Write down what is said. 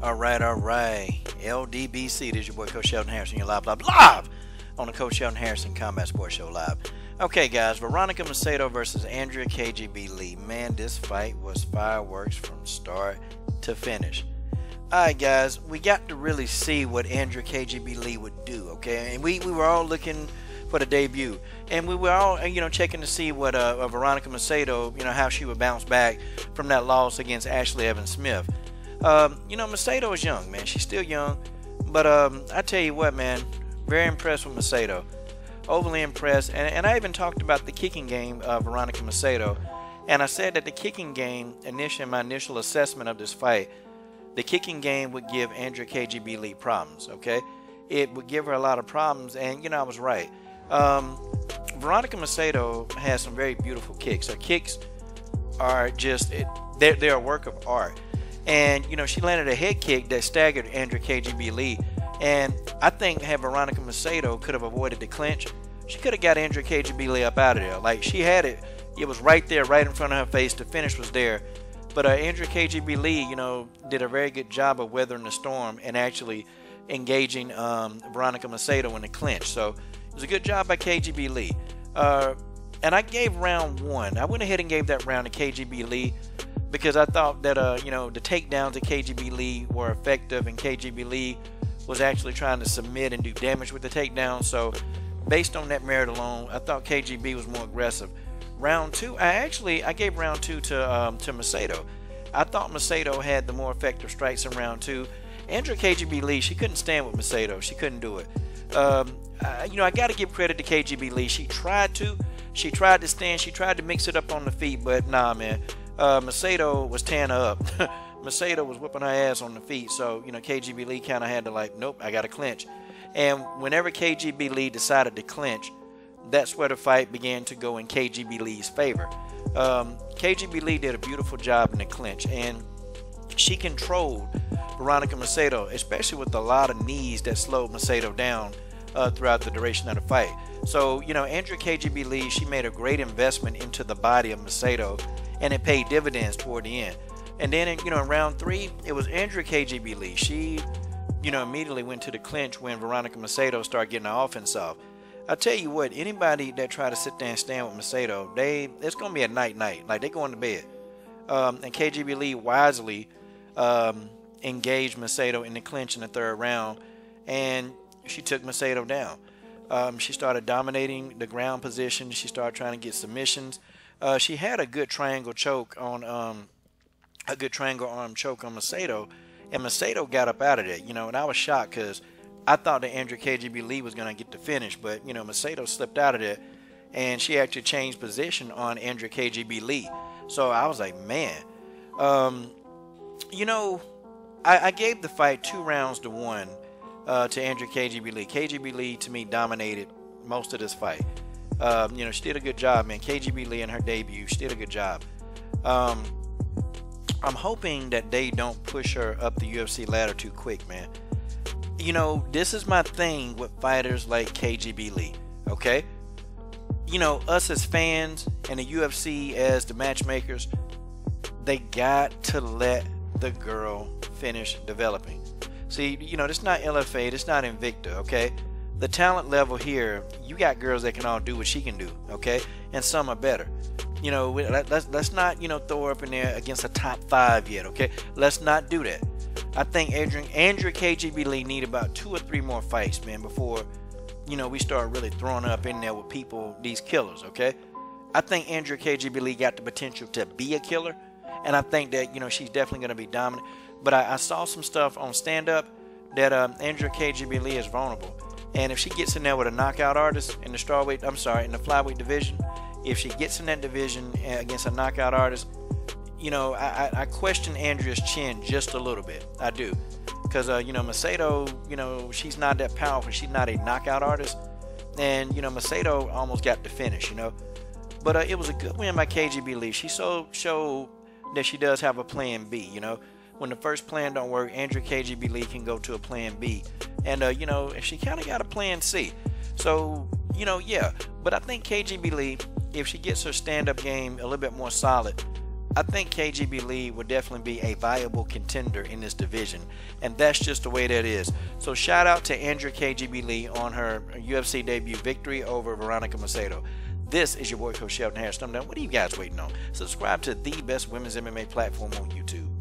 All right. LDBC, this is your boy Coach Sheldon Harrison. You're live on the Coach Sheldon Harrison Combat Sports Show live. Okay, guys, Veronica Macedo versus Andrea KGB Lee. Man, this fight was fireworks from start to finish. All right, guys, we got to really see what Andrea KGB Lee would do, okay? And we were all looking for the debut, and we were all, checking to see what Veronica Macedo, how she would bounce back from that loss against Ashley Evans Smith. Macedo is young, man. She's still young, but I tell you what, man, very impressed with Macedo. Overly impressed, and I even talked about the kicking game of Veronica Macedo, and I said that the kicking game, in my initial assessment of this fight, the kicking game would give Andrea KGB Lee problems, okay? It would give her a lot of problems, and, I was right. Veronica Macedo has some very beautiful kicks. Her kicks are just, they're a work of art. And, she landed a head kick that staggered Andrea KGB Lee. And I think had Veronica Macedo could have avoided the clinch, she could have got Andrea KGB Lee up out of there. Like, she had it. It was right there, right in front of her face. The finish was there. But Andrea KGB Lee, did a very good job of weathering the storm and actually engaging Veronica Macedo in the clinch. So it was a good job by KGB Lee. And I gave round one. I went ahead and gave that round to KGB Lee because I thought that, the takedowns of KGB Lee were effective, and KGB Lee was actually trying to submit and do damage with the takedown. So based on that merit alone, I thought KGB was more aggressive. Round two, I gave round two to Macedo. I thought Macedo had the more effective strikes in round two. Andrea KGB Lee, she couldn't stand with Macedo. She couldn't do it. I got to give credit to KGB Lee. She tried to stand. She tried to mix it up on the feet, but nah, man. Macedo was tearing her up. Macedo was whipping her ass on the feet. So, KGB Lee kind of had to nope, I got to clinch. And whenever KGB Lee decided to clinch, that's where the fight began to go in KGB Lee's favor. KGB Lee did a beautiful job in the clinch, and she controlled Veronica Macedo, especially with a lot of knees that slowed Macedo down throughout the duration of the fight. So, Andrea KGB Lee, she made a great investment into the body of Macedo, and it paid dividends toward the end. And then, in round three, it was Andrea KGB Lee. She, immediately went to the clinch when Veronica Macedo started getting her offense off. I tell you what, anybody that try to sit there and stand with Macedo, it's going to be a night. Like, they going to bed. And KGB Lee wisely engaged Macedo in the clinch in the third round, and she took Macedo down. She started dominating the ground position. She started trying to get submissions. She had a good triangle choke on a good triangle arm choke on Macedo, and Macedo got up out of there. And I was shocked because I thought that Andrea KGB Lee was going to get the finish, but Macedo slipped out of there, and she actually changed position on Andrea KGB Lee. So I was like, man, I gave the fight 2-1 to Andrea KGB Lee. KGB Lee, to me, dominated most of this fight. She did a good job, man. KGB Lee in her debut, she did a good job. I'm hoping that they don't push her up the UFC ladder too quick, man. This is my thing with fighters like KGB Lee, okay? Us as fans and the UFC as the matchmakers, they got to let the girl finish developing. See, it's not LFA, it's not Invicta, okay? The talent level here, you got girls that can all do what she can do, okay? And some are better. Let's not, throw her up in there against a top 5 yet, okay? Let's not do that. I think Andrea KGB Lee need about 2 or 3 more fights, man, before, we start really throwing her up in there with people, these killers, okay? I think Andrea KGB Lee got the potential to be a killer, and I think that, she's definitely going to be dominant. But I saw some stuff on stand-up that Andrea KGB Lee is vulnerable. And if she gets in there with a knockout artist in the flyweight division, if she gets in that division against a knockout artist, I question Andrea's chin just a little bit. I do. Because, Macedo, she's not that powerful. She's not a knockout artist. And, Macedo almost got the finish, But it was a good win by KGB Lee. She showed that she does have a plan B, When the first plan don't work, Andrea KGB Lee can go to a plan B. And, she kind of got a plan C. So, yeah. But I think KGB Lee, if she gets her stand-up game a little bit more solid, I think KGB Lee would definitely be a viable contender in this division, and that's just the way that is. So shout out to Andrea KGB Lee on her UFC debut victory over Veronica Macedo. This is your boy Coach Sheldon Harris. Thumb down. What are you guys waiting on? Subscribe to the best women's MMA platform on YouTube.